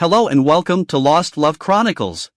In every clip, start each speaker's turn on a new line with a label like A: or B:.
A: Hello and welcome to Lost Love Chronicles.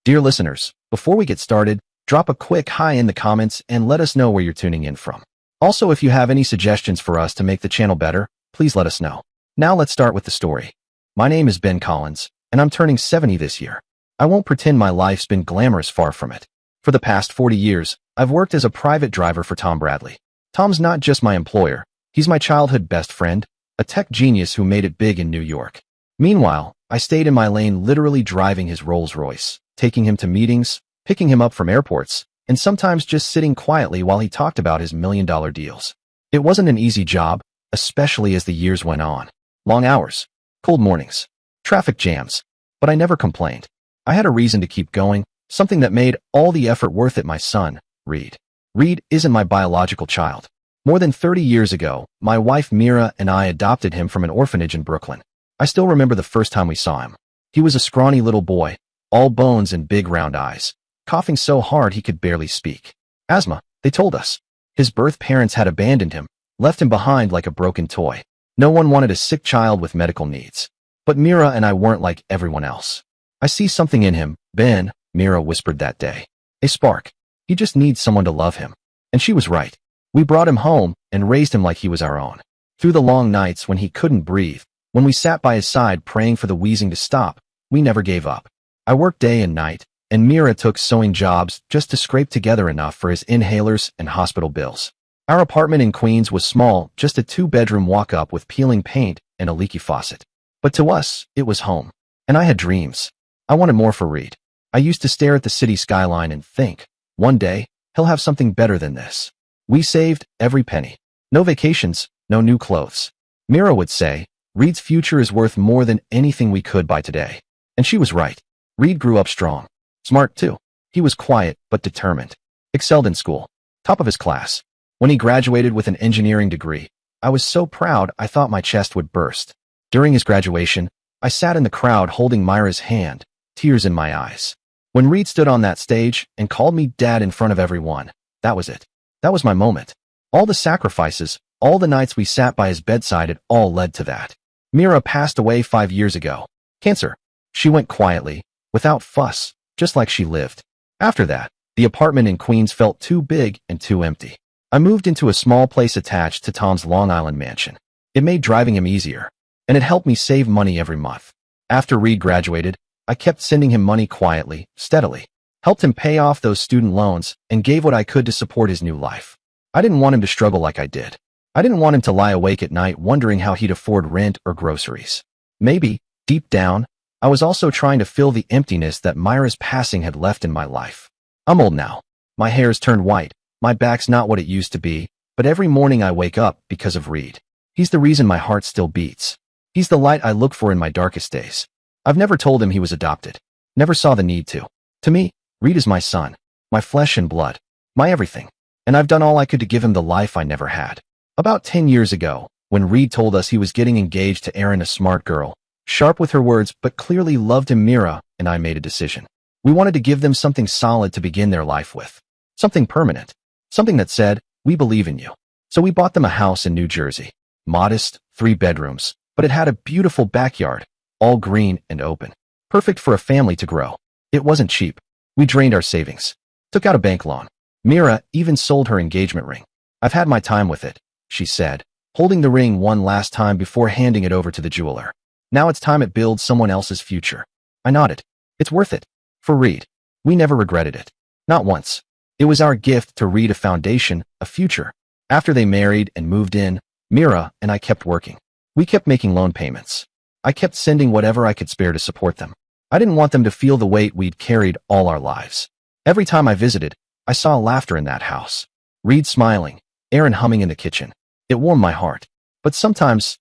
B: Dear listeners, before we get started, drop a quick hi in the comments and let us know where you're tuning in from. Also, if you have any suggestions for us to make the channel better, please let us know. Now let's start with the story. My name is Ben Collins, and I'm turning 70 this year. I won't pretend my life's been glamorous, far from it. For the past 40 years, I've worked as a private driver for Tom Bradley. Tom's not just my employer, he's my childhood best friend, a tech genius who made it big in New York. Meanwhile, I stayed in my lane, literally driving his Rolls-Royce, taking him to meetings, picking him up from airports, and sometimes just sitting quietly while he talked about his million-dollar deals. It wasn't an easy job, especially as the years went on. Long hours, cold mornings, traffic jams, but I never complained. I had a reason to keep going, something that made all the effort worth it: my son, Reed. Reed isn't my biological child. More than 30 years ago, my wife Mira and I adopted him from an orphanage in Brooklyn. I still remember the first time we saw him. He was a scrawny little boy, all bones and big round eyes, coughing so hard he could barely speak. Asthma, they told us. His birth parents had abandoned him, left him behind like a broken toy. No one wanted a sick child with medical needs. But Mira and I weren't like everyone else. "I see something in him, Ben," Mira whispered that day. "A spark. He just needs someone to love him." And she was right. We brought him home and raised him like he was our own. Through the long nights when he couldn't breathe, when we sat by his side praying for the wheezing to stop, we never gave up. I worked day and night, and Mira took sewing jobs just to scrape together enough for his inhalers and hospital bills. Our apartment in Queens was small, just a 2-bedroom walk-up with peeling paint and a leaky faucet. But to us, it was home. And I had dreams. I wanted more for Reed. I used to stare at the city skyline and think, one day, he'll have something better than this. We saved every penny. No vacations, no new clothes. Mira would say, "Reed's future is worth more than anything we could buy today." And she was right. Reed grew up strong. Smart, too. He was quiet, but determined. Excelled in school. Top of his class. When he graduated with an engineering degree, I was so proud I thought my chest would burst. During his graduation, I sat in the crowd holding Myra's hand, tears in my eyes. When Reed stood on that stage and called me dad in front of everyone, that was it. That was my moment. All the sacrifices, all the nights we sat by his bedside, it all led to that. Mira passed away 5 years ago. Cancer. She went quietly, without fuss, just like she lived. After that, the apartment in Queens felt too big and too empty. I moved into a small place attached to Tom's Long Island mansion. It made driving him easier, and it helped me save money every month. After Reed graduated, I kept sending him money quietly, steadily, helped him pay off those student loans, and gave what I could to support his new life. I didn't want him to struggle like I did. I didn't want him to lie awake at night wondering how he'd afford rent or groceries. Maybe, deep down, I was also trying to fill the emptiness that Myra's passing had left in my life. I'm old now. My hair's turned white, my back's not what it used to be, but every morning I wake up because of Reed. He's the reason my heart still beats. He's the light I look for in my darkest days. I've never told him he was adopted. Never saw the need to. To me, Reed is my son, my flesh and blood, my everything. And I've done all I could to give him the life I never had. About 10 years ago, when Reed told us he was getting engaged to Erin, a smart girl, sharp with her words but clearly loved him, Mira and I made a decision. We wanted to give them something solid to begin their life with. Something permanent. Something that said, "We believe in you." So we bought them a house in New Jersey. Modest, 3 bedrooms, but it had a beautiful backyard, all green and open. Perfect for a family to grow. It wasn't cheap. We drained our savings. Took out a bank loan. Mira even sold her engagement ring. "I've had my time with it," she said, holding the ring one last time before handing it over to the jeweler. "Now it's time it builds someone else's future." I nodded. It's worth it. For Reed. We never regretted it. Not once. It was our gift to Reed, a foundation, a future. After they married and moved in, Mira and I kept working. We kept making loan payments. I kept sending whatever I could spare to support them. I didn't want them to feel the weight we'd carried all our lives. Every time I visited, I saw laughter in that house. Reed smiling, Erin humming in the kitchen. It warmed my heart. But sometimes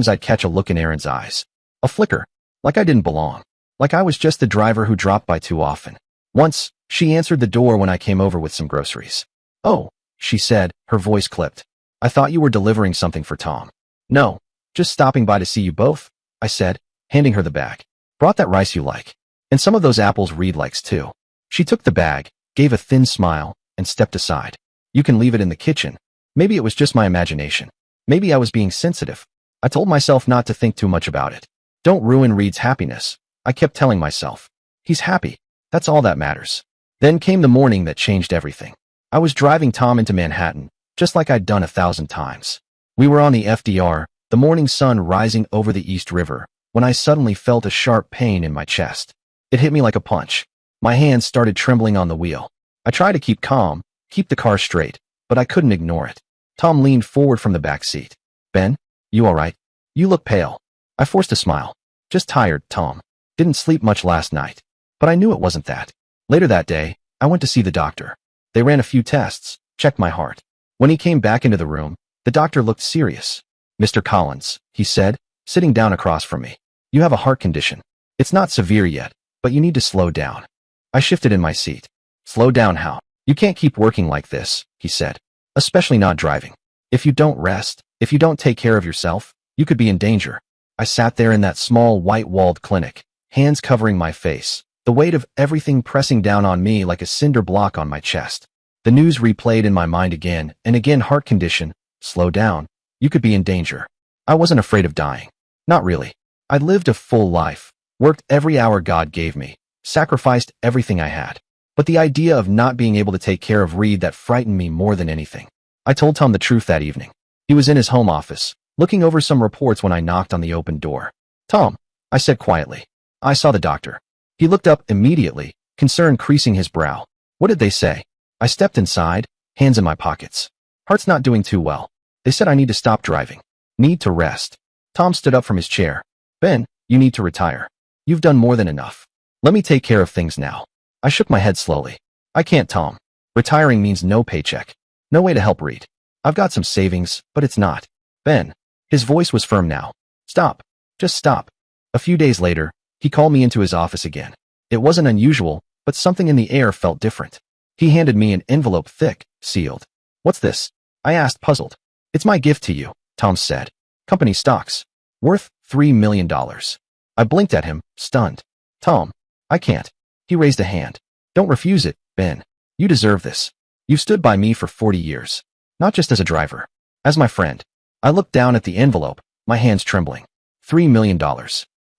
B: I'd catch a look in Erin's eyes. A flicker, like I didn't belong. Like I was just the driver who dropped by too often. Once, she answered the door when I came over with some groceries. "Oh," she said, her voice clipped. "I thought you were delivering something for Tom." "No, just stopping by to see you both," I said, handing her the bag. "Brought that rice you like. And some of those apples Reed likes too." She took the bag, gave a thin smile, and stepped aside. "You can leave it in the kitchen." Maybe it was just my imagination. Maybe I was being sensitive. I told myself not to think too much about it. Don't ruin Reed's happiness. I kept telling myself. He's happy. That's all that matters. Then came the morning that changed everything. I was driving Tom into Manhattan, just like I'd done 1,000 times. We were on the FDR, the morning sun rising over the East River, when I suddenly felt a sharp pain in my chest. It hit me like a punch. My hands started trembling on the wheel. I tried to keep calm, keep the car straight, but I couldn't ignore it. Tom leaned forward from the back seat. Ben, you all right? You look pale. I forced a smile. Just tired, Tom. Didn't sleep much last night. But I knew it wasn't that. Later that day, I went to see the doctor. They ran a few tests, checked my heart. When he came back into the room, the doctor looked serious. Mr. Collins, he said, sitting down across from me. You have a heart condition. It's not severe yet, but you need to slow down. I shifted in my seat. Slow down how? You can't keep working like this, he said. Especially not driving. If you don't rest, if you don't take care of yourself, you could be in danger. I sat there in that small white-walled clinic, hands covering my face, the weight of everything pressing down on me like a cinder block on my chest. The news replayed in my mind again and again. Heart condition, slow down, you could be in danger. I wasn't afraid of dying. Not really. I'd lived a full life, worked every hour God gave me, sacrificed everything I had. But the idea of not being able to take care of Reed, that frightened me more than anything. I told Tom the truth that evening. He was in his home office, looking over some reports when I knocked on the open door. Tom, I said quietly. I saw the doctor. He looked up immediately, concern creasing his brow. What did they say? I stepped inside, hands in my pockets. Heart's not doing too well. They said I need to stop driving. Need to rest. Tom stood up from his chair. Ben, you need to retire. You've done more than enough. Let me take care of things now. I shook my head slowly. I can't, Tom. Retiring means no paycheck. No way to help Reed. I've got some savings, but it's not. Ben. His voice was firm now. Stop. Just stop. A few days later, he called me into his office again. It wasn't unusual, but something in the air felt different. He handed me an envelope, thick, sealed. What's this? I asked, puzzled. It's my gift to you, Tom said. Company stocks. Worth $3 million. I blinked at him, stunned. Tom, I can't. He raised a hand. Don't refuse it, Ben. You deserve this. You've stood by me for 40 years. Not just as a driver. As my friend. I looked down at the envelope, my hands trembling. $3 million.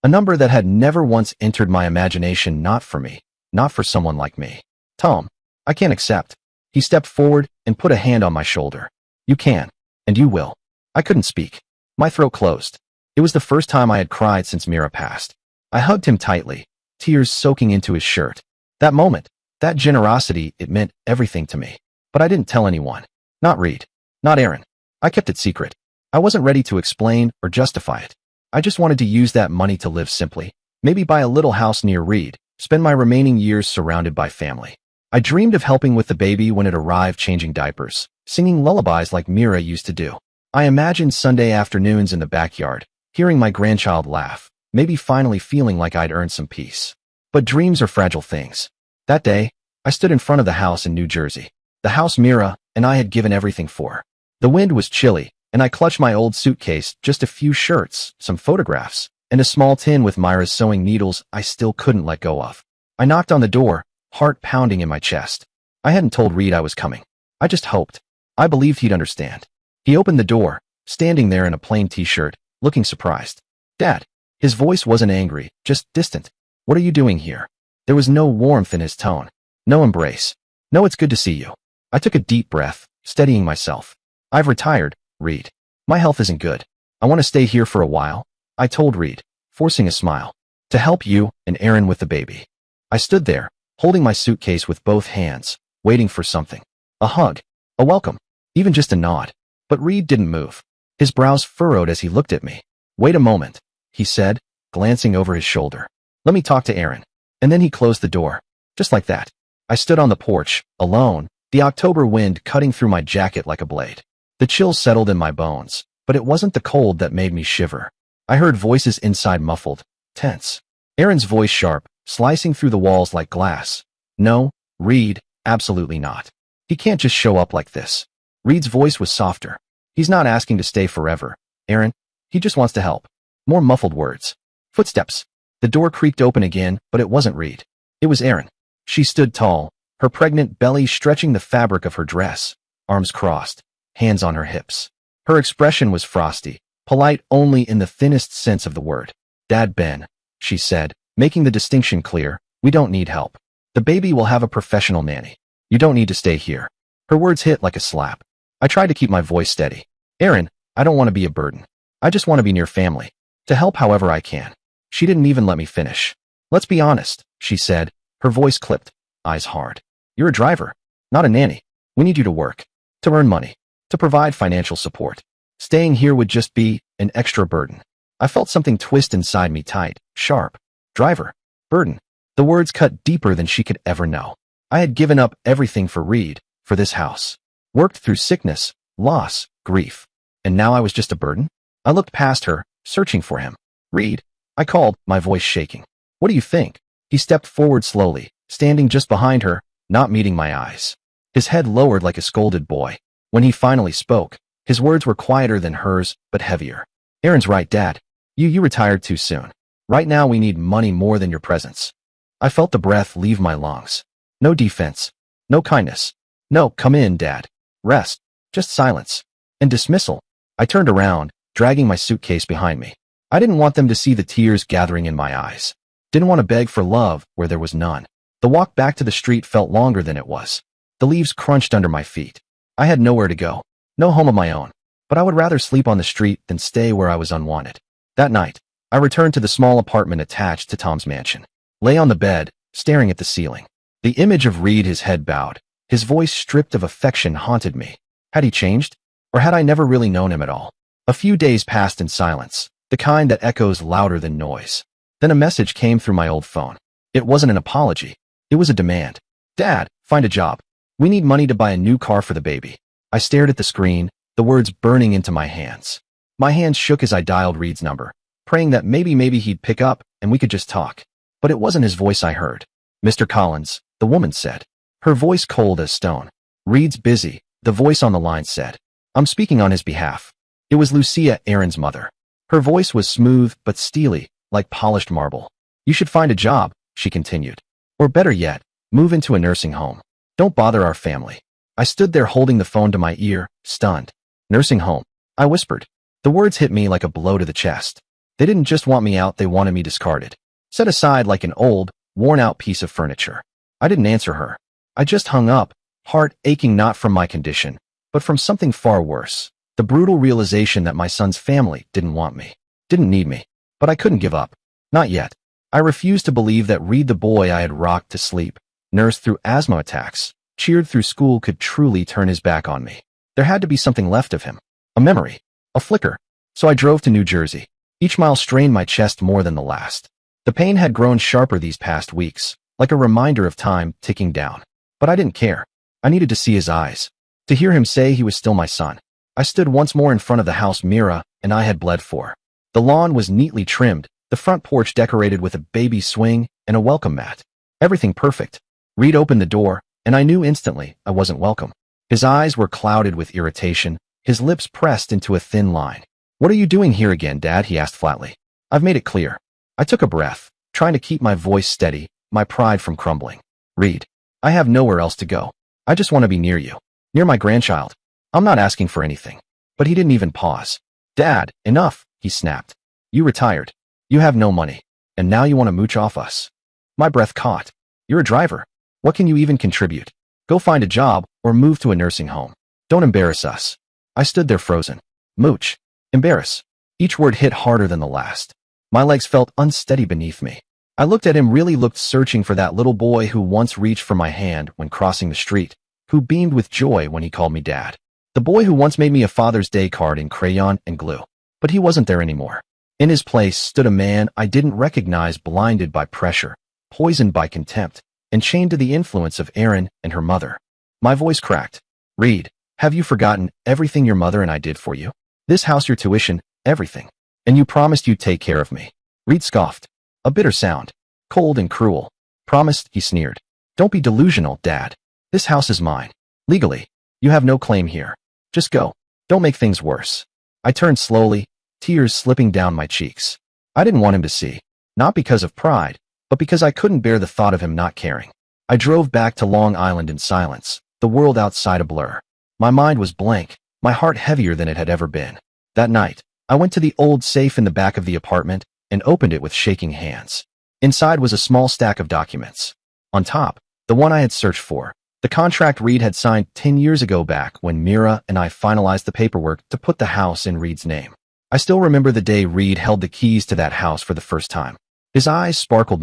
B: A number that had never once entered my imagination. Not for me. Not for someone like me. Tom, I can't accept. He stepped forward and put a hand on my shoulder. You can. And you will. I couldn't speak. My throat closed. It was the first time I had cried since Mira passed. I hugged him tightly, tears soaking into his shirt. That moment, that generosity, it meant everything to me. But I didn't tell anyone. Not Reed. Not Aaron. I kept it secret. I wasn't ready to explain or justify it. I just wanted to use that money to live simply. Maybe buy a little house near Reed, spend my remaining years surrounded by family. I dreamed of helping with the baby when it arrived, changing diapers, singing lullabies like Mira used to do. I imagined Sunday afternoons in the backyard, hearing my grandchild laugh, maybe finally feeling like I'd earned some peace. But dreams are fragile things. That day, I stood in front of the house in New Jersey. The house Mira and I had given everything for. The wind was chilly, and I clutched my old suitcase, just a few shirts, some photographs, and a small tin with Myra's sewing needles I still couldn't let go of. I knocked on the door, heart pounding in my chest. I hadn't told Reed I was coming. I just hoped. I believed he'd understand. He opened the door, standing there in a plain t-shirt, looking surprised. Dad. His voice wasn't angry, just distant. What are you doing here? There was no warmth in his tone. No embrace. No, it's good to see you. I took a deep breath, steadying myself. I've retired, Reed. My health isn't good. I want to stay here for a while, I told Reed, forcing a smile. To help you and Aaron with the baby. I stood there, holding my suitcase with both hands, waiting for something. A hug. A welcome. Even just a nod. But Reed didn't move. His brows furrowed as he looked at me. Wait a moment, he said, glancing over his shoulder. Let me talk to Aaron. And then he closed the door. Just like that. I stood on the porch, alone, the October wind cutting through my jacket like a blade. The chill settled in my bones, but it wasn't the cold that made me shiver. I heard voices inside, muffled, tense. Aaron's voice sharp, slicing through the walls like glass. No, Reed, absolutely not. He can't just show up like this. Reed's voice was softer. He's not asking to stay forever, Aaron. He just wants to help. More muffled words. Footsteps. The door creaked open again, but it wasn't Reed. It was Aaron. She stood tall, her pregnant belly stretching the fabric of her dress, arms crossed, hands on her hips. Her expression was frosty, polite only in the thinnest sense of the word. Dad, Ben, she said, making the distinction clear, we don't need help. The baby will have a professional nanny. You don't need to stay here. Her words hit like a slap. I tried to keep my voice steady. Aaron, I don't want to be a burden. I just want to be near family. To help however I can. She didn't even let me finish. Let's be honest, she said, her voice clipped, eyes hard. You're a driver, not a nanny. We need you to work. To earn money. To provide financial support. Staying here would just be an extra burden. I felt something twist inside me tight, sharp. Driver. Burden. The words cut deeper than she could ever know. I had given up everything for Reed, for this house. Worked through sickness, loss, grief. And now I was just a burden? I looked past her, searching for him. Reed. I called, my voice shaking. What do you think? He stepped forward slowly, standing just behind her, not meeting my eyes. His head lowered like a scolded boy. When he finally spoke, his words were quieter than hers, but heavier. Aaron's right, Dad. You retired too soon. Right now we need money more than your presence. I felt the breath leave my lungs. No defense. No kindness. No, come in, Dad. Rest. Just silence. And dismissal. I turned around, dragging my suitcase behind me. I didn't want them to see the tears gathering in my eyes. Didn't want to beg for love where there was none. The walk back to the street felt longer than it was. The leaves crunched under my feet. I had nowhere to go. No home of my own. But I would rather sleep on the street than stay where I was unwanted. That night, I returned to the small apartment attached to Tom's mansion. Lay on the bed, staring at the ceiling. The image of Reed, his head bowed, his voice stripped of affection, haunted me. Had he changed? Or had I never really known him at all? A few days passed in silence, the kind that echoes louder than noise. Then a message came through my old phone. It wasn't an apology. It was a demand. Dad, find a job. We need money to buy a new car for the baby. I stared at the screen, the words burning into my hands. My hands shook as I dialed Reed's number, praying that maybe he'd pick up and we could just talk. But it wasn't his voice I heard. Mr. Collins, the woman said. Her voice cold as stone. Reed's busy, the voice on the line said. I'm speaking on his behalf. It was Lucia, Aaron's mother. Her voice was smooth but steely, like polished marble. You should find a job, she continued. Or better yet, move into a nursing home. Don't bother our family. I stood there holding the phone to my ear, stunned. Nursing home, I whispered. The words hit me like a blow to the chest. They didn't just want me out, they wanted me discarded. Set aside like an old, worn-out piece of furniture. I didn't answer her. I just hung up, heart aching not from my condition, but from something far worse. The brutal realization that my son's family didn't want me, didn't need me. But I couldn't give up. Not yet. I refused to believe that Reed, the boy I had rocked to sleep, nursed through asthma attacks, cheered through school, could truly turn his back on me. There had to be something left of him. A memory. A flicker. So I drove to New Jersey. Each mile strained my chest more than the last. The pain had grown sharper these past weeks, like a reminder of time ticking down. But I didn't care. I needed to see his eyes. To hear him say he was still my son. I stood once more in front of the house Mira and I had bled for. The lawn was neatly trimmed, the front porch decorated with a baby swing and a welcome mat. Everything perfect. Reed opened the door, and I knew instantly I wasn't welcome. His eyes were clouded with irritation, his lips pressed into a thin line. What are you doing here again, Dad? He asked flatly. I've made it clear. I took a breath, trying to keep my voice steady, my pride from crumbling. Reed, I have nowhere else to go. I just want to be near you. Near my grandchild. I'm not asking for anything. But he didn't even pause. Dad, enough, he snapped. You retired. You have no money. And now you want to mooch off us. My breath caught. You're a driver. What can you even contribute? Go find a job or move to a nursing home. Don't embarrass us. I stood there frozen. Mooch. Embarrass. Each word hit harder than the last. My legs felt unsteady beneath me. I looked at him, really looked, searching for that little boy who once reached for my hand when crossing the street, who beamed with joy when he called me Dad. The boy who once made me a Father's Day card in crayon and glue. But he wasn't there anymore. In his place stood a man I didn't recognize, blinded by pressure, poisoned by contempt, and chained to the influence of Aaron and her mother. My voice cracked. Reed, have you forgotten everything your mother and I did for you? This house, your tuition, everything. And you promised you'd take care of me. Reed scoffed. A bitter sound. Cold and cruel. Promised, he sneered. Don't be delusional, Dad. This house is mine. Legally. You have no claim here. Just go. Don't make things worse. I turned slowly, tears slipping down my cheeks. I didn't want him to see. Not because of pride, but because I couldn't bear the thought of him not caring. I drove back to Long Island in silence, the world outside a blur. My mind was blank, my heart heavier than it had ever been. That night, I went to the old safe in the back of the apartment and opened it with shaking hands. Inside was a small stack of documents. On top, the one I had searched for, the contract Reed had signed 10 years ago back when Mira and I finalized the paperwork to put the house in Reed's name. I still remember the day Reed held the keys to that house for the first time. His eyes sparkled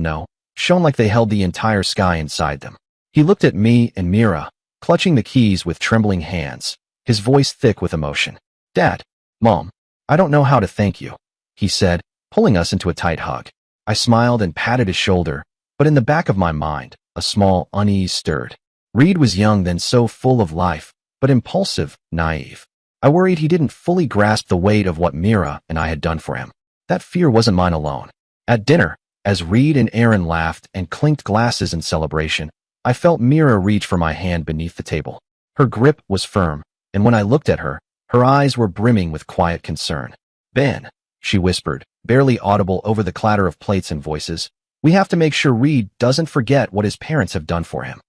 B: shone like they held the entire sky inside them. He looked at me and Mira, clutching the keys with trembling hands, his voice thick with emotion. "Dad, Mom, I don't know how to thank you," he said, pulling us into a tight hug. I smiled and patted his shoulder, but in the back of my mind, a small unease stirred. Reed was young then, so full of life, but impulsive, naive. I worried he didn't fully grasp the weight of what Mira and I had done for him. That fear wasn't mine alone. At dinner, as Reed and Aaron laughed and clinked glasses in celebration, I felt Mira reach for my hand beneath the table. Her grip was firm, and when I looked at her, her eyes were brimming with quiet concern. "Ben," she whispered, barely audible over the clatter of plates and voices, "we have to make sure Reed doesn't forget what his parents have done for him."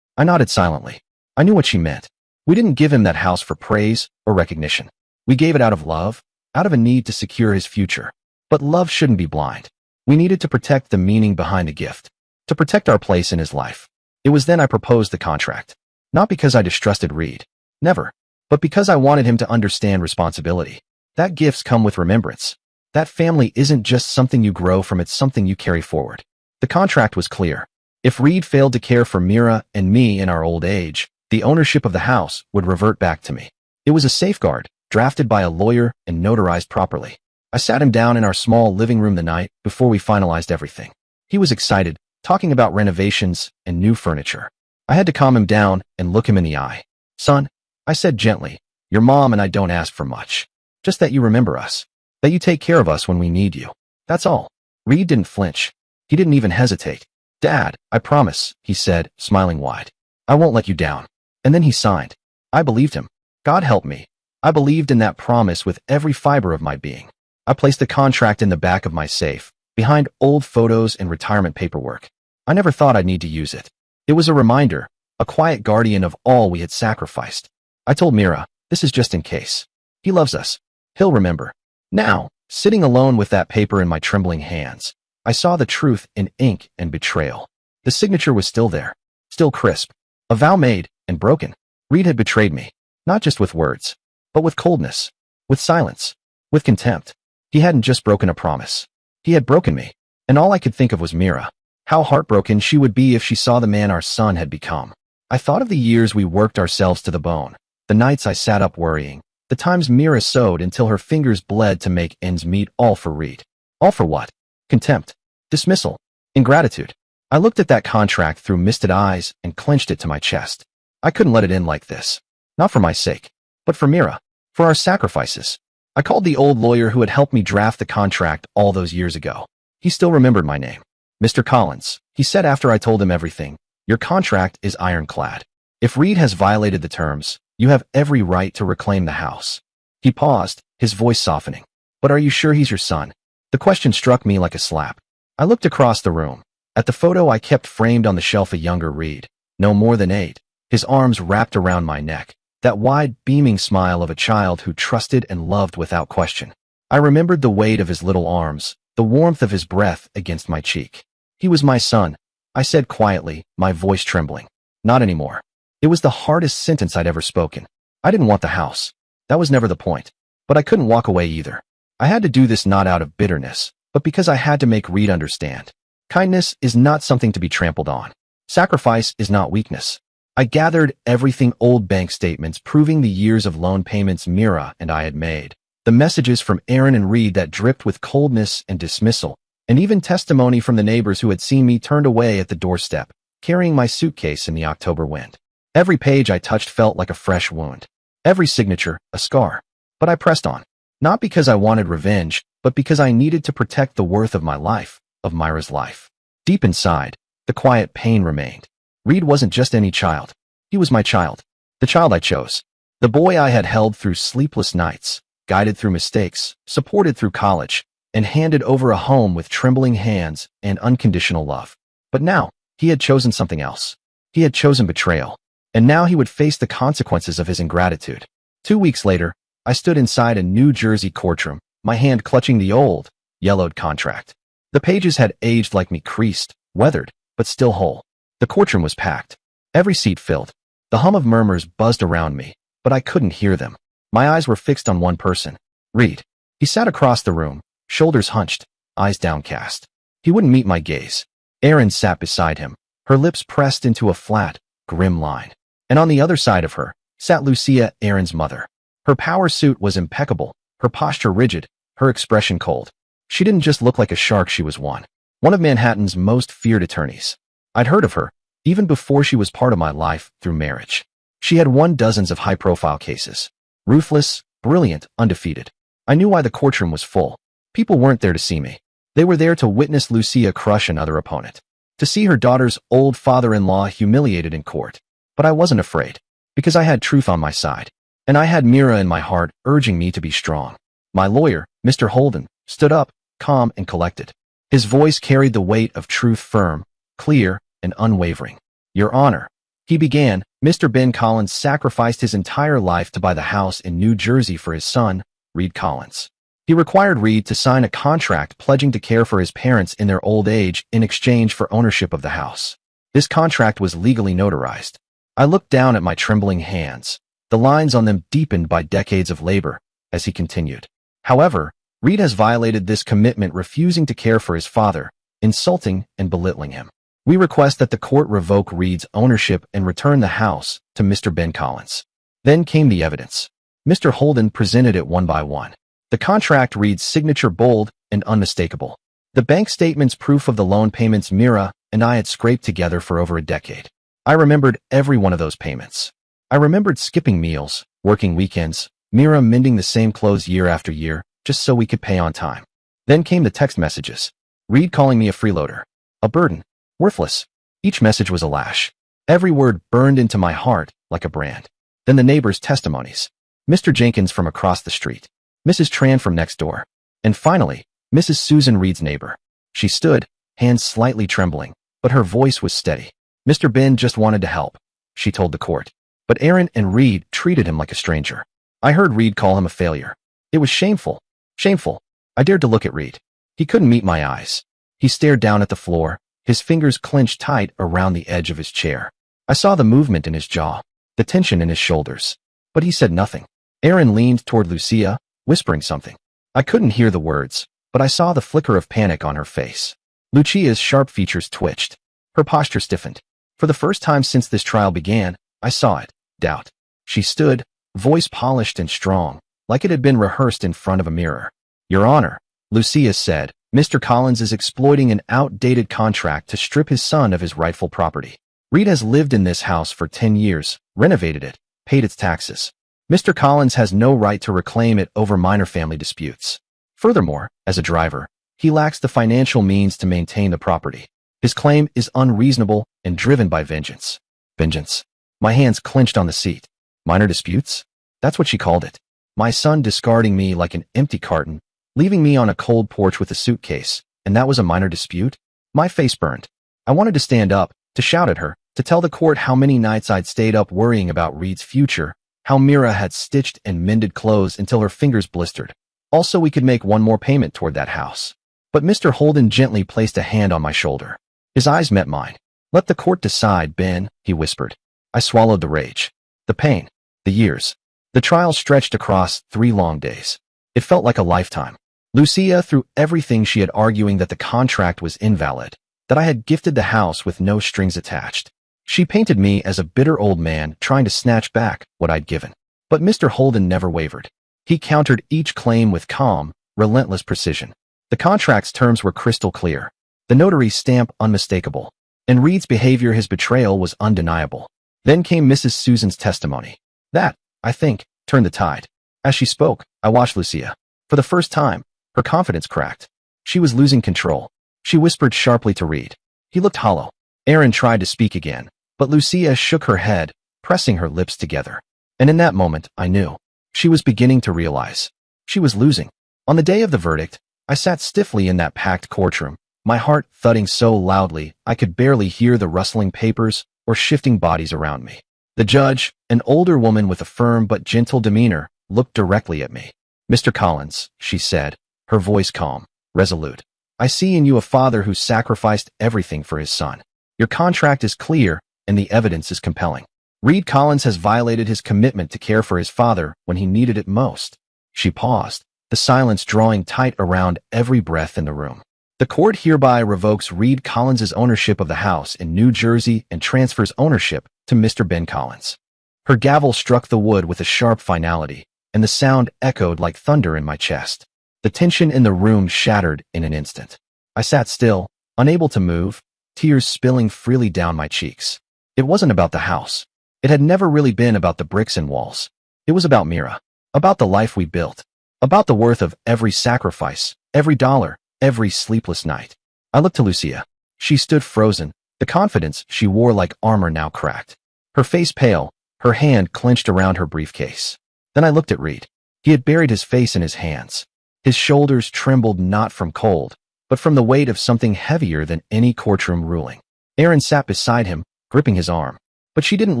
B: I nodded silently. I knew what she meant. We didn't give him that house for praise or recognition. We gave it out of love, out of a need to secure his future. But love shouldn't be blind. We needed to protect the meaning behind the gift, to protect our place in his life. It was then I proposed the contract. Not because I distrusted Reed. Never. But because I wanted him to understand responsibility. That gifts come with remembrance. That family isn't just something you grow from, it's something you carry forward. The contract was clear. If Reed failed to care for Mira and me in our old age, the ownership of the house would revert back to me. It was a safeguard, drafted by a lawyer and notarized properly. I sat him down in our small living room the night before we finalized everything. He was excited, talking about renovations and new furniture. I had to calm him down and look him in the eye. "Son," I said gently, "your mom and I don't ask for much. Just that you remember us. That you take care of us when we need you. That's all." Reed didn't flinch. He didn't even hesitate. "Dad, I promise," he said, smiling wide. "I won't let you down." And then he signed. I believed him. God help me. I believed in that promise with every fiber of my being. I placed the contract in the back of my safe, behind old photos and retirement paperwork. I never thought I'd need to use it. It was a reminder, a quiet guardian of all we had sacrificed. I told Mira, "This is just in case. He loves us. He'll remember." Now, sitting alone with that paper in my trembling hands, I saw the truth in ink and betrayal. The signature was still there, still crisp. A vow made and broken. Reed had betrayed me, not just with words, but with coldness, with silence, with contempt. He hadn't just broken a promise. He had broken me, and all I could think of was Mira. How heartbroken she would be if she saw the man our son had become. I thought of the years we worked ourselves to the bone, the nights I sat up worrying, the times Mira sewed until her fingers bled to make ends meet, all for Reed. All for what? Contempt, dismissal, ingratitude. I looked at that contract through misted eyes and clenched it to my chest. I couldn't let it end like this. Not for my sake, but for Mira, for our sacrifices. I called the old lawyer who had helped me draft the contract all those years ago. He still remembered my name. "Mr. Collins," he said after I told him everything, "your contract is ironclad. If Reed has violated the terms, you have every right to reclaim the house." He paused, his voice softening. "But are you sure he's your son?" The question struck me like a slap. I looked across the room, at the photo I kept framed on the shelf, a younger Reed, no more than 8, his arms wrapped around my neck, that wide, beaming smile of a child who trusted and loved without question. I remembered the weight of his little arms, the warmth of his breath against my cheek. "He was my son," I said quietly, my voice trembling. "Not anymore." It was the hardest sentence I'd ever spoken. I didn't want the house. That was never the point. But I couldn't walk away either. I had to do this not out of bitterness, but because I had to make Reed understand. Kindness is not something to be trampled on. Sacrifice is not weakness. I gathered everything: old bank statements proving the years of loan payments Mira and I had made, the messages from Aaron and Reed that dripped with coldness and dismissal, and even testimony from the neighbors who had seen me turned away at the doorstep, carrying my suitcase in the October wind. Every page I touched felt like a fresh wound. Every signature, a scar. But I pressed on. Not because I wanted revenge, but because I needed to protect the worth of my life, of Myra's life. Deep inside, the quiet pain remained. Reed wasn't just any child. He was my child. The child I chose. The boy I had held through sleepless nights, guided through mistakes, supported through college, and handed over a home with trembling hands and unconditional love. But now, he had chosen something else. He had chosen betrayal. And now he would face the consequences of his ingratitude. 2 weeks later, I stood inside a New Jersey courtroom, my hand clutching the old, yellowed contract. The pages had aged like me, creased, weathered, but still whole. The courtroom was packed. Every seat filled. The hum of murmurs buzzed around me, but I couldn't hear them. My eyes were fixed on one person, Reed. He sat across the room, shoulders hunched, eyes downcast. He wouldn't meet my gaze. Erin sat beside him, her lips pressed into a flat, grim line. And on the other side of her, sat Lucia, Erin's mother. Her power suit was impeccable, her posture rigid, her expression cold. She didn't just look like a shark, she was one of Manhattan's most feared attorneys. I'd heard of her, even before she was part of my life through marriage. She had won dozens of high-profile cases. Ruthless, brilliant, undefeated. I knew why the courtroom was full. People weren't there to see me. They were there to witness Lucia crush another opponent. To see her daughter's old father-in-law humiliated in court. But I wasn't afraid, because I had truth on my side. And I had Mira in my heart urging me to be strong. My lawyer, Mr. Holden, stood up, calm and collected. His voice carried the weight of truth, firm, clear, and unwavering. Your Honor, he began, Mr. Ben Collins sacrificed his entire life to buy the house in New Jersey for his son, Reed Collins. He required Reed to sign a contract pledging to care for his parents in their old age in exchange for ownership of the house. This contract was legally notarized. I looked down at my trembling hands, the lines on them deepened by decades of labor, as he continued. However, Reed has violated this commitment, refusing to care for his father, insulting and belittling him. We request that the court revoke Reed's ownership and return the house to Mr. Ben Collins. Then came the evidence. Mr. Holden presented it one by one. The contract, Reed's signature bold and unmistakable. The bank statements, proof of the loan payments Mira and I had scraped together for over a decade. I remembered every one of those payments. I remembered skipping meals, working weekends, Mira mending the same clothes year after year, just so we could pay on time. Then came the text messages. Reed calling me a freeloader, a burden, worthless. Each message was a lash. Every word burned into my heart like a brand. Then the neighbors' testimonies. Mr. Jenkins from across the street. Mrs. Tran from next door. And finally, Mrs. Susan Reed's neighbor. She stood, hands slightly trembling, but her voice was steady. Mr. Ben just wanted to help, she told the court. But Erin and Reed treated him like a stranger. I heard Reed call him a failure. It was shameful. Shameful. I dared to look at Reed. He couldn't meet my eyes. He stared down at the floor, his fingers clenched tight around the edge of his chair. I saw the movement in his jaw, the tension in his shoulders. But he said nothing. Erin leaned toward Lucia, whispering something. I couldn't hear the words, but I saw the flicker of panic on her face. Lucia's sharp features twitched. Her posture stiffened. For the first time since this trial began, I saw it. Doubt. She stood, voice polished and strong, like it had been rehearsed in front of a mirror. Your Honor, Lucia said, Mr. Collins is exploiting an outdated contract to strip his son of his rightful property. Reed has lived in this house for 10 years, renovated it, paid its taxes. Mr. Collins has no right to reclaim it over minor family disputes. Furthermore, as a driver, he lacks the financial means to maintain the property. His claim is unreasonable and driven by vengeance. Vengeance. My hands clenched on the seat. Minor disputes? That's what she called it. My son discarding me like an empty carton, leaving me on a cold porch with a suitcase, and that was a minor dispute? My face burned. I wanted to stand up, to shout at her, to tell the court how many nights I'd stayed up worrying about Reed's future, how Mira had stitched and mended clothes until her fingers blistered. Also, we could make one more payment toward that house. But Mr. Holden gently placed a hand on my shoulder. His eyes met mine. Let the court decide, Ben, he whispered. I swallowed the rage. The pain. The years. The trial stretched across 3 long days. It felt like a lifetime. Lucia threw everything she had, arguing that the contract was invalid, that I had gifted the house with no strings attached. She painted me as a bitter old man trying to snatch back what I'd given. But Mr. Holden never wavered. He countered each claim with calm, relentless precision. The contract's terms were crystal clear. The notary's stamp unmistakable. And Reed's behavior, his betrayal, was undeniable. Then came Mrs. Susan's testimony. That, I think, turned the tide. As she spoke, I watched Lucia. For the first time, her confidence cracked. She was losing control. She whispered sharply to Reed. He looked hollow. Erin tried to speak again, but Lucia shook her head, pressing her lips together. And in that moment, I knew. She was beginning to realize. She was losing. On the day of the verdict, I sat stiffly in that packed courtroom, my heart thudding so loudly I could barely hear the rustling papers or shifting bodies around me. The judge, an older woman with a firm but gentle demeanor, looked directly at me. Mr. Collins, she said, her voice calm, resolute. I see in you a father who sacrificed everything for his son. Your contract is clear, and the evidence is compelling. Reed Collins has violated his commitment to care for his father when he needed it most. She paused, the silence drawing tight around every breath in the room. The court hereby revokes Reed Collins's ownership of the house in New Jersey and transfers ownership to Mr. Ben Collins. Her gavel struck the wood with a sharp finality, and the sound echoed like thunder in my chest. The tension in the room shattered in an instant. I sat still, unable to move, tears spilling freely down my cheeks. It wasn't about the house. It had never really been about the bricks and walls. It was about Mira, about the life we built, about the worth of every sacrifice, every dollar, every sleepless night. I looked to Lucia. She stood frozen, the confidence she wore like armor now cracked. Her face pale, her hand clenched around her briefcase. Then I looked at Reed. He had buried his face in his hands. His shoulders trembled not from cold, but from the weight of something heavier than any courtroom ruling. Erin sat beside him, gripping his arm. But she didn't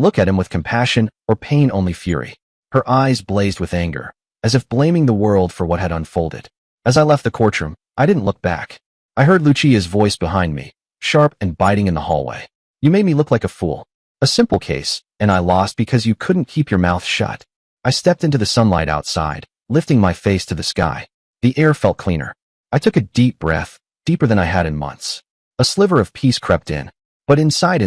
B: look at him with compassion or pain, only fury. Her eyes blazed with anger, as if blaming the world for what had unfolded. As I left the courtroom, I didn't look back. I heard Lucia's voice behind me, sharp and biting in the hallway. You made me look like a fool. A simple case, and I lost because you couldn't keep your mouth shut. I stepped into the sunlight outside, lifting my face to the sky. The air felt cleaner. I took a deep breath, deeper than I had in months. A sliver of peace crept in, but inside,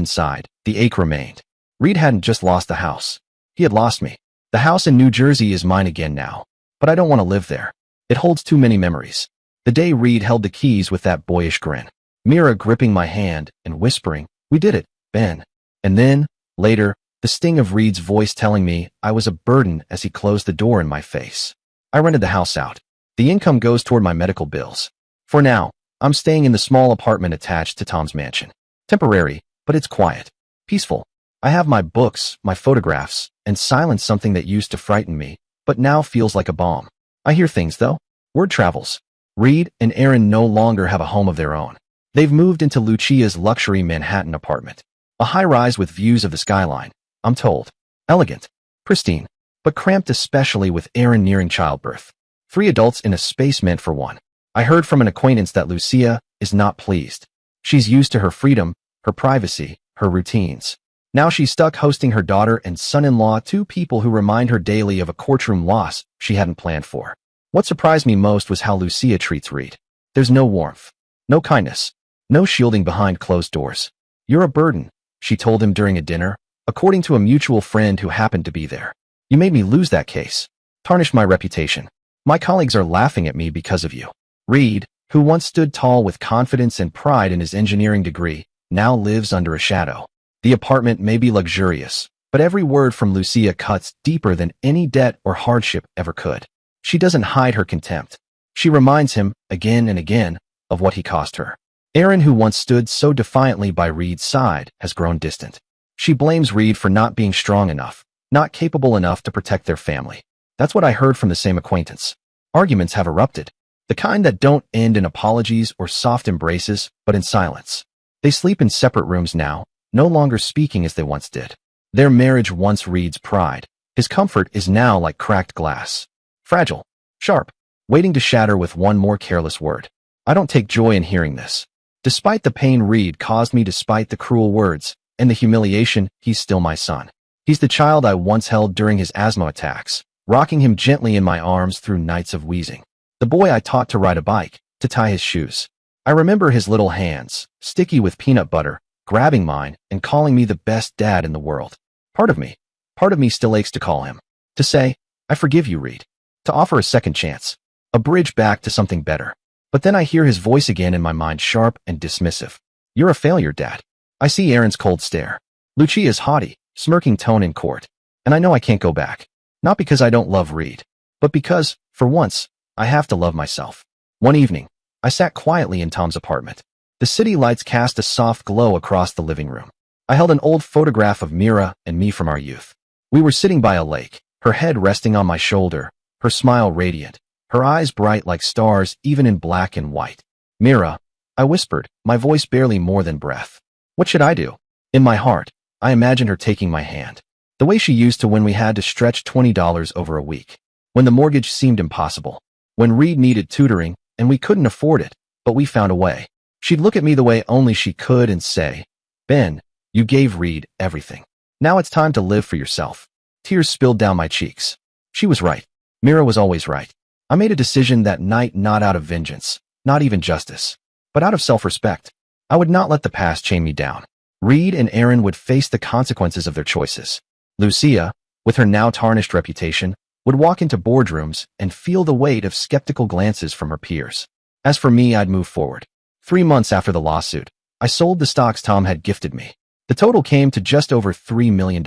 B: the ache remained. Reed hadn't just lost the house. He had lost me. The house in New Jersey is mine again now, but I don't want to live there. It holds too many memories. The day Reed held the keys with that boyish grin. Mira gripping my hand and whispering, "We did it, Ben." And then, later, the sting of Reed's voice telling me I was a burden as he closed the door in my face. I rented the house out. The income goes toward my medical bills. For now, I'm staying in the small apartment attached to Tom's mansion. Temporary, but it's quiet. Peaceful. I have my books, my photographs, and silence, something that used to frighten me, but now feels like a balm. I hear things, though. Word travels. Reed and Erin no longer have a home of their own. They've moved into Lucia's luxury Manhattan apartment. A high-rise with views of the skyline, I'm told. Elegant, pristine, but cramped, especially with Erin nearing childbirth. 3 adults in a space meant for one. I heard from an acquaintance that Lucia is not pleased. She's used to her freedom, her privacy, her routines. Now she's stuck hosting her daughter and son-in-law, 2 people who remind her daily of a courtroom loss she hadn't planned for. What surprised me most was how Lucia treats Reed. There's no warmth, no kindness, no shielding behind closed doors. "You're a burden," she told him during a dinner, according to a mutual friend who happened to be there. "You made me lose that case, tarnished my reputation. My colleagues are laughing at me because of you." Reed, who once stood tall with confidence and pride in his engineering degree, now lives under a shadow. The apartment may be luxurious, but every word from Lucia cuts deeper than any debt or hardship ever could. She doesn't hide her contempt. She reminds him, again and again, of what he cost her. Erin, who once stood so defiantly by Reed's side, has grown distant. She blames Reed for not being strong enough, not capable enough to protect their family. That's what I heard from the same acquaintance. Arguments have erupted. The kind that don't end in apologies or soft embraces, but in silence. They sleep in separate rooms now, no longer speaking as they once did. Their marriage once Reed's pride. His comfort is now like cracked glass. Fragile, sharp, waiting to shatter with one more careless word. I don't take joy in hearing this. Despite the pain Reed caused me, despite the cruel words, and the humiliation, he's still my son. He's the child I once held during his asthma attacks, rocking him gently in my arms through nights of wheezing. The boy I taught to ride a bike, to tie his shoes. I remember his little hands, sticky with peanut butter, grabbing mine and calling me the best dad in the world. Part of me still aches to call him. To say, "I forgive you, Reed." To offer a second chance. A bridge back to something better. But then I hear his voice again in my mind, sharp and dismissive. "You're a failure, Dad." I see Erin's cold stare. Lucia's haughty, smirking tone in court. And I know I can't go back. Not because I don't love Reed, but because, for once, I have to love myself. One evening, I sat quietly in Tom's apartment. The city lights cast a soft glow across the living room. I held an old photograph of Mira and me from our youth. We were sitting by a lake, her head resting on my shoulder, her smile radiant, her eyes bright like stars even in black and white. "Mira," I whispered, my voice barely more than breath. "What should I do?" In my heart, I imagined her taking my hand. The way she used to when we had to stretch $20 over a week. When the mortgage seemed impossible. When Reed needed tutoring, and we couldn't afford it, but we found a way. She'd look at me the way only she could and say, "Ben, you gave Reed everything. Now it's time to live for yourself." Tears spilled down my cheeks. She was right. Mira was always right. I made a decision that night, not out of vengeance, not even justice, but out of self-respect. I would not let the past chain me down. Reed and Aaron would face the consequences of their choices. Lucia, with her now tarnished reputation, would walk into boardrooms and feel the weight of skeptical glances from her peers. As for me, I'd move forward. 3 months after the lawsuit, I sold the stocks Tom had gifted me. The total came to just over $3 million.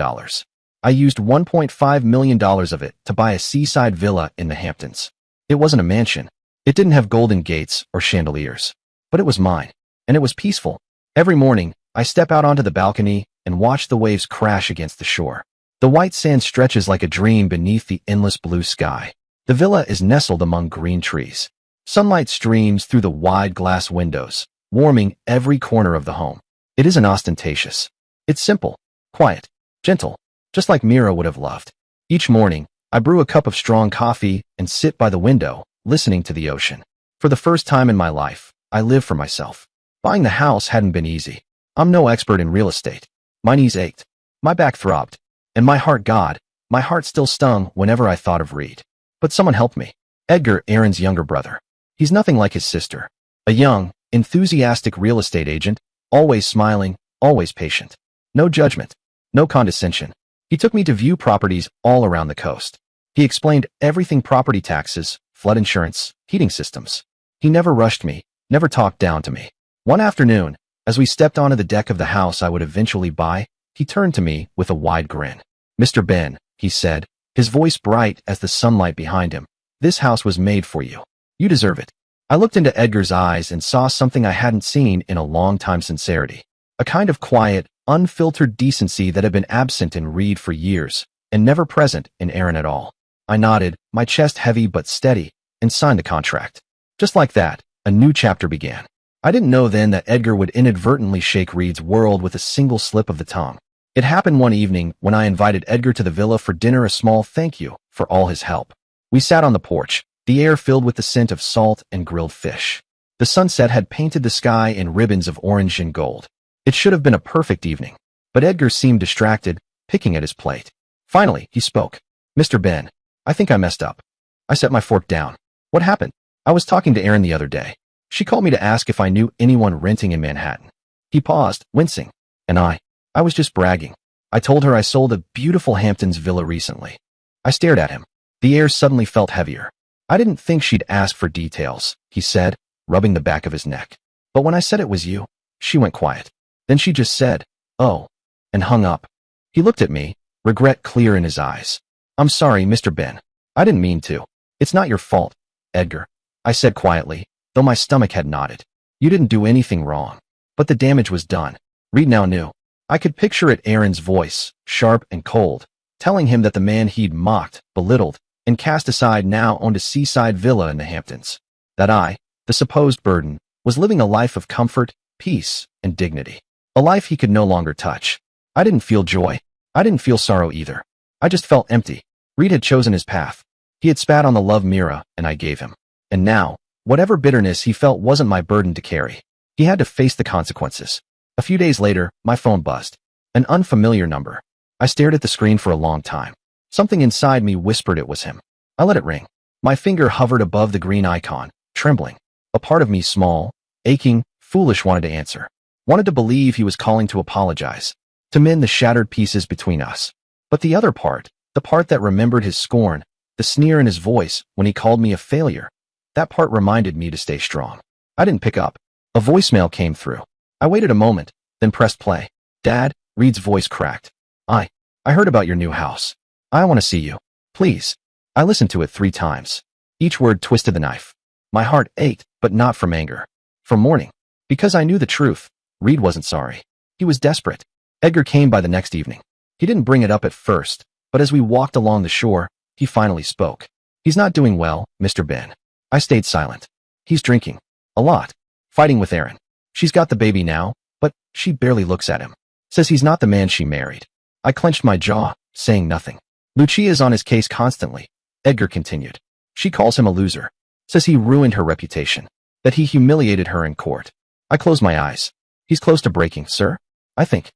B: I used $1.5 million of it to buy a seaside villa in the Hamptons. It wasn't a mansion. It didn't have golden gates or chandeliers. But it was mine, and it was peaceful. Every morning, I step out onto the balcony and watch the waves crash against the shore. The white sand stretches like a dream beneath the endless blue sky. The villa is nestled among green trees. Sunlight streams through the wide glass windows, warming every corner of the home. It isn't ostentatious. It's simple, quiet, gentle, just like Mira would have loved. Each morning, I brew a cup of strong coffee and sit by the window, listening to the ocean. For the first time in my life, I live for myself. Buying the house hadn't been easy. I'm no expert in real estate. My knees ached. My back throbbed. And my heart still stung whenever I thought of Reed. But someone helped me. Edgar, Aaron's younger brother. He's nothing like his sister. A young, enthusiastic real estate agent, always smiling, always patient. No judgment. No condescension. He took me to view properties all around the coast. He explained everything: property taxes, flood insurance, heating systems. He never rushed me, never talked down to me. One afternoon, as we stepped onto the deck of the house I would eventually buy, he turned to me with a wide grin. "Mr. Ben," he said, his voice bright as the sunlight behind him, "this house was made for you. You deserve it." I looked into Edgar's eyes and saw something I hadn't seen in a long time: sincerity. A kind of quiet, unfiltered decency that had been absent in Reed for years and never present in Aaron at all. I nodded, my chest heavy but steady, and signed the contract. Just like that, a new chapter began. I didn't know then that Edgar would inadvertently shake Reed's world with a single slip of the tongue. It happened one evening when I invited Edgar to the villa for dinner, a small thank you for all his help. We sat on the porch, the air filled with the scent of salt and grilled fish. The sunset had painted the sky in ribbons of orange and gold. It should have been a perfect evening, but Edgar seemed distracted, picking at his plate. Finally, he spoke. "Mr. Ben, I think I messed up." I set my fork down. "What happened?" "I was talking to Erin the other day. She called me to ask if I knew anyone renting in Manhattan." He paused, wincing. "And I was just bragging. I told her I sold a beautiful Hamptons villa recently." I stared at him. The air suddenly felt heavier. "I didn't think she'd ask for details," he said, rubbing the back of his neck. "But when I said it was you," she went quiet. Then she just said, "Oh," and hung up. He looked at me, regret clear in his eyes. "I'm sorry, Mr. Ben. I didn't mean to." "It's not your fault, Edgar," I said quietly, though my stomach had knotted. "You didn't do anything wrong. But the damage was done." Reed now knew. I could picture it: Aaron's voice, sharp and cold, telling him that the man he'd mocked, belittled, and cast aside now owned a seaside villa in the Hamptons. That I, the supposed burden, was living a life of comfort, peace, and dignity. A life he could no longer touch. I didn't feel joy. I didn't feel sorrow either. I just felt empty. Reed had chosen his path. He had spat on the love Mira and I gave him. And now, whatever bitterness he felt wasn't my burden to carry. He had to face the consequences. A few days later, my phone buzzed. An unfamiliar number. I stared at the screen for a long time. Something inside me whispered it was him. I let it ring. My finger hovered above the green icon, trembling. A part of me, small, aching, foolish, wanted to answer. Wanted to believe he was calling to apologize, to mend the shattered pieces between us. But the other part, the part that remembered his scorn, the sneer in his voice when he called me a failure, that part reminded me to stay strong. I didn't pick up. A voicemail came through. I waited a moment, then pressed play. "Dad," Reed's voice cracked. I heard about your new house. I want to see you. Please." I listened to it 3 times. Each word twisted the knife. My heart ached, but not from anger. From mourning. Because I knew the truth. Reed wasn't sorry. He was desperate. Edgar came by the next evening. He didn't bring it up at first, but as we walked along the shore, he finally spoke. "He's not doing well, Mr. Ben." I stayed silent. "He's drinking. A lot. Fighting with Erin. She's got the baby now, but she barely looks at him. Says he's not the man she married." I clenched my jaw, saying nothing. "Lucia's on his case constantly," Edgar continued. "She calls him a loser. Says he ruined her reputation. that he humiliated her in court. I closed my eyes. He's close to breaking, sir? I think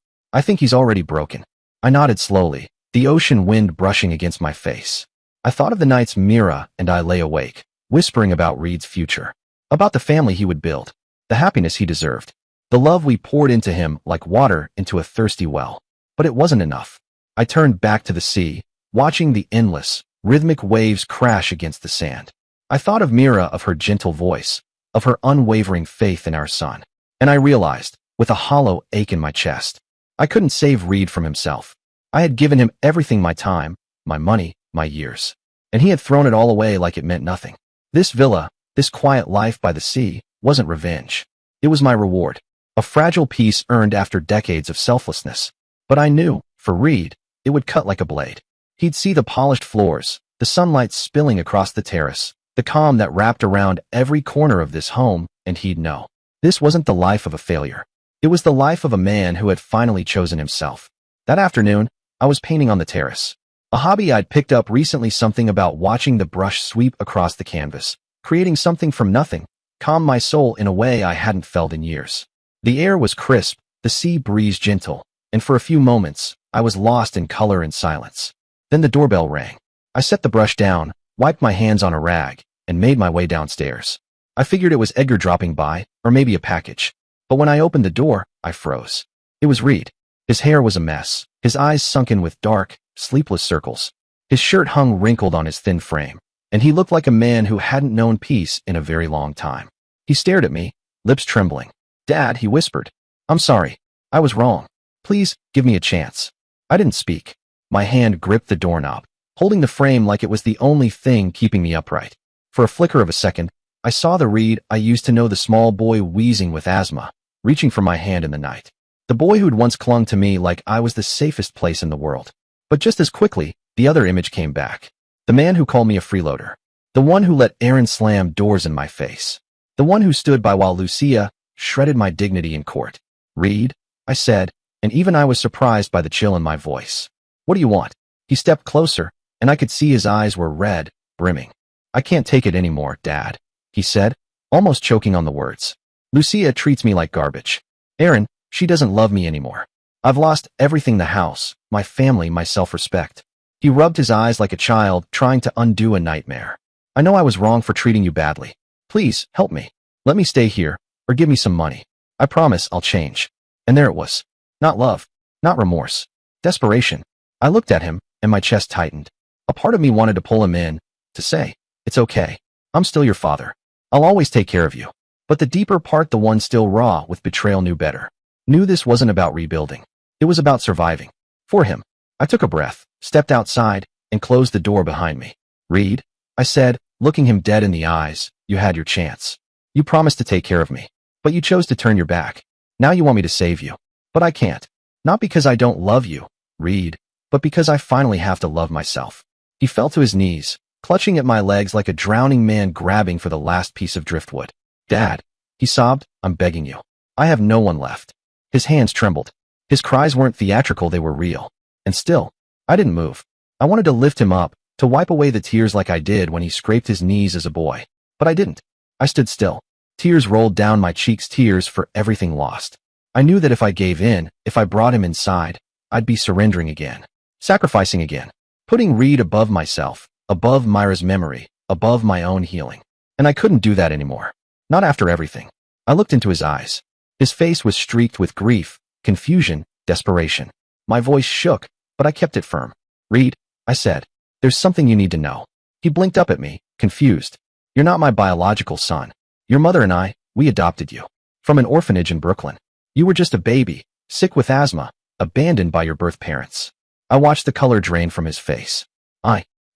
B: he's already broken. I nodded slowly, the ocean wind brushing against my face. I thought of the nights Mira and I lay awake, whispering about Reed's future, about the family he would build, the happiness he deserved, the love we poured into him like water into a thirsty well. But it wasn't enough. I turned back to the sea, watching the endless, rhythmic waves crash against the sand. I thought of Mira, of her gentle voice, of her unwavering faith in our son. And I realized, with a hollow ache in my chest, I couldn't save Reed from himself. I had given him everything, my time, my money, my years. And he had thrown it all away like it meant nothing. This villa, this quiet life by the sea, wasn't revenge. It was my reward. A fragile peace earned after decades of selflessness. But I knew, for Reed, it would cut like a blade. He'd see the polished floors, the sunlight spilling across the terrace, the calm that wrapped around every corner of this home, and he'd know. This wasn't the life of a failure. It was the life of a man who had finally chosen himself. That afternoon, I was painting on the terrace. A hobby I'd picked up recently, something about watching the brush sweep across the canvas, creating something from nothing, calmed my soul in a way I hadn't felt in years. The air was crisp, the sea breeze gentle, and for a few moments, I was lost in color and silence. Then the doorbell rang. I set the brush down, wiped my hands on a rag, and made my way downstairs. I figured it was Edgar dropping by, or maybe a package. But when I opened the door, I froze. It was Reed. His hair was a mess, his eyes sunken with dark, sleepless circles. His shirt hung wrinkled on his thin frame, and he looked like a man who hadn't known peace in a very long time. He stared at me, lips trembling. "Dad," he whispered. "I'm sorry. I was wrong. Please, give me a chance." I didn't speak. My hand gripped the doorknob, holding the frame like it was the only thing keeping me upright. For a flicker of a second, I saw the Reed I used to know, the small boy wheezing with asthma, reaching for my hand in the night. The boy who'd once clung to me like I was the safest place in the world. But just as quickly, the other image came back. The man who called me a freeloader. The one who let Aaron slam doors in my face. The one who stood by while Lucia shredded my dignity in court. "Reed," I said, and even I was surprised by the chill in my voice. "What do you want?" He stepped closer, and I could see his eyes were red, brimming. "I can't take it anymore, Dad," he said, almost choking on the words. "Lucia treats me like garbage. Aaron, she doesn't love me anymore. I've lost everything, the house, my family, my self-respect." He rubbed his eyes like a child trying to undo a nightmare. "I know I was wrong for treating you badly. Please, help me. Let me stay here, or give me some money. I promise I'll change." And there it was. Not love, not remorse, desperation. I looked at him, and my chest tightened. A part of me wanted to pull him in, to say, "It's okay. I'm still your father. I'll always take care of you." But the deeper part, the one still raw with betrayal, knew better. Knew this wasn't about rebuilding. It was about surviving. For him. I took a breath, stepped outside, and closed the door behind me. "Reed," I said, looking him dead in the eyes, "you had your chance. You promised to take care of me. But you chose to turn your back. Now you want me to save you. But I can't. Not because I don't love you, Reed, but because I finally have to love myself." He fell to his knees, clutching at my legs like a drowning man grabbing for the last piece of driftwood. "Dad," he sobbed, "I'm begging you. I have no one left." His hands trembled. His cries weren't theatrical, they were real. And still, I didn't move. I wanted to lift him up, to wipe away the tears like I did when he scraped his knees as a boy. But I didn't. I stood still. Tears rolled down my cheeks, tears for everything lost. I knew that if I gave in, if I brought him inside, I'd be surrendering again. Sacrificing again. Putting Reed above myself, above Myra's memory, above my own healing. And I couldn't do that anymore. Not after everything. I looked into his eyes. His face was streaked with grief, confusion, desperation. My voice shook, but I kept it firm. "Reed," I said, "there's something you need to know." He blinked up at me, confused. "You're not my biological son. Your mother and I, we adopted you. From an orphanage in Brooklyn. You were just a baby, sick with asthma, abandoned by your birth parents." I watched the color drain from his face.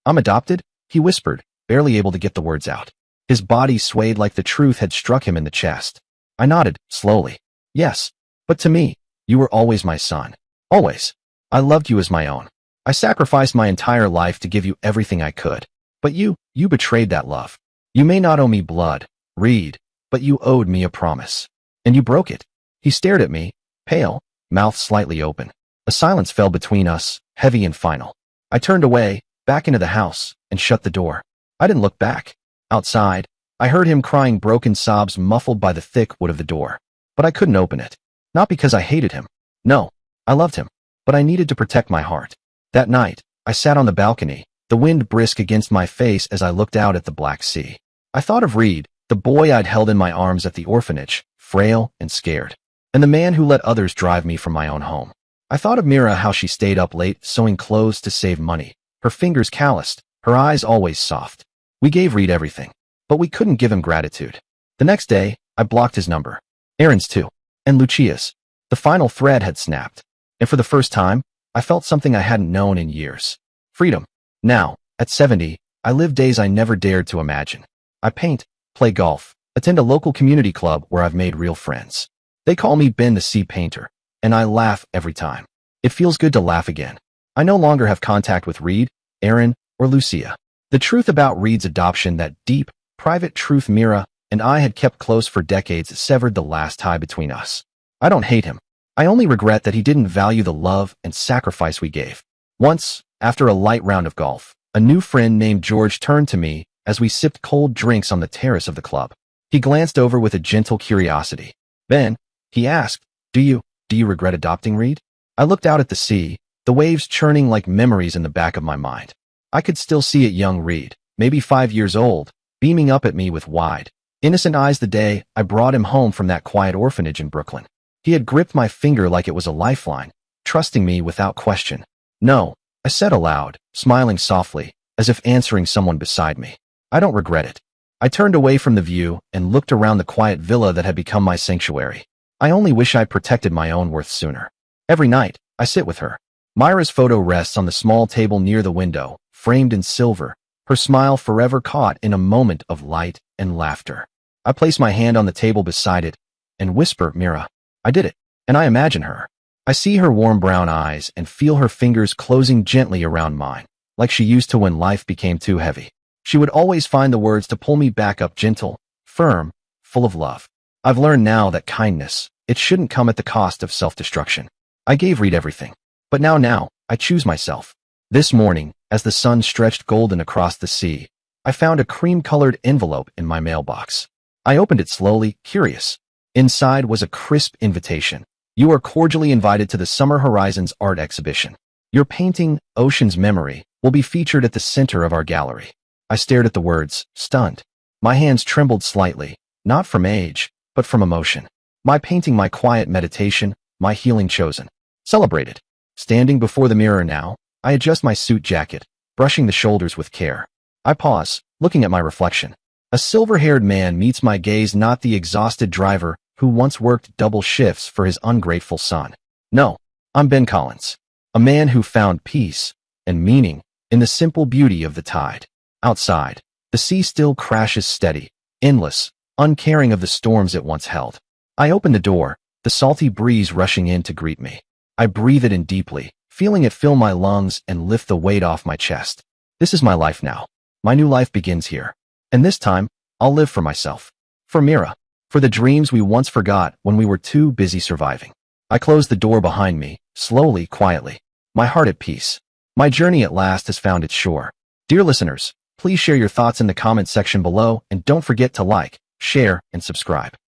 B: I'm adopted?" he whispered, barely able to get the words out. His body swayed like the truth had struck him in the chest. I nodded, slowly. "Yes. But to me, you were always my son. Always. I loved you as my own. I sacrificed my entire life to give you everything I could. But you betrayed that love. You may not owe me blood, Reed, but you owed me a promise. And you broke it." He stared at me, pale, mouth slightly open. A silence fell between us, heavy and final. I turned away, back into the house, and shut the door. I didn't look back. Outside, I heard him crying broken sobs muffled by the thick wood of the door. But I couldn't open it. Not because I hated him. No, I loved him. But I needed to protect my heart. That night, I sat on the balcony, the wind brisk against my face as I looked out at the Black Sea. I thought of Reed, the boy I'd held in my arms at the orphanage, frail and scared, and the man who let others drive me from my own home. I thought of Mira, how she stayed up late sewing clothes to save money, her fingers calloused, her eyes always soft. We gave Reed everything, but we couldn't give him gratitude. The next day, I blocked his number. Aaron's too. And Lucia's. The final thread had snapped. And for the first time, I felt something I hadn't known in years. Freedom. Now, at 70, I live days I never dared to imagine. I paint, play golf, attend a local community club where I've made real friends. They call me Ben the Sea Painter, and I laugh every time. It feels good to laugh again. I no longer have contact with Reed, Aaron, or Lucia. The truth about Reed's adoption, that deep, private truth Mira and I had kept close for decades, severed the last tie between us. I don't hate him. I only regret that he didn't value the love and sacrifice we gave. Once, after a light round of golf, a new friend named George turned to me as we sipped cold drinks on the terrace of the club. He glanced over with a gentle curiosity. "Ben," he asked, do you regret adopting Reed?" I looked out at the sea, the waves churning like memories in the back of my mind. I could still see it, young Reed, maybe 5 years old, beaming up at me with wide, innocent eyes the day I brought him home from that quiet orphanage in Brooklyn. He had gripped my finger like it was a lifeline, trusting me without question. "No," I said aloud, smiling softly, as if answering someone beside me. "I don't regret it." I turned away from the view and looked around the quiet villa that had become my sanctuary. I only wish I'd protected my own worth sooner. Every night, I sit with her. Myra's photo rests on the small table near the window, framed in silver, her smile forever caught in a moment of light and laughter. I place my hand on the table beside it and whisper, "Mira, I did it." And I imagine her. I see her warm brown eyes and feel her fingers closing gently around mine, like she used to when life became too heavy. She would always find the words to pull me back up, gentle, firm, full of love. I've learned now that kindness, it shouldn't come at the cost of self-destruction. I gave Reed everything. But now, I choose myself. This morning, as the sun stretched golden across the sea, I found a cream-colored envelope in my mailbox. I opened it slowly, curious. Inside was a crisp invitation. "You are cordially invited to the Summer Horizons art exhibition. Your painting, Ocean's Memory, will be featured at the center of our gallery." I stared at the words, stunned. My hands trembled slightly, not from age, but from emotion. My painting, my quiet meditation, my healing chosen. Celebrated. Standing before the mirror now, I adjust my suit jacket, brushing the shoulders with care. I pause, looking at my reflection. A silver-haired man meets my gaze, not the exhausted driver who once worked double shifts for his ungrateful son. No, I'm Ben Collins, a man who found peace and meaning in the simple beauty of the tide. Outside, the sea still crashes steady, endless, uncaring of the storms it once held. I open the door, the salty breeze rushing in to greet me. I breathe it in deeply, feeling it fill my lungs and lift the weight off my chest. This is my life now. My new life begins here. And this time, I'll live for myself. For Mira. For the dreams we once forgot when we were too busy surviving. I close the door behind me, slowly, quietly. My heart at peace. My journey at last has found its shore. Dear listeners, please share your thoughts in the comment section below and don't forget to like, share, and subscribe.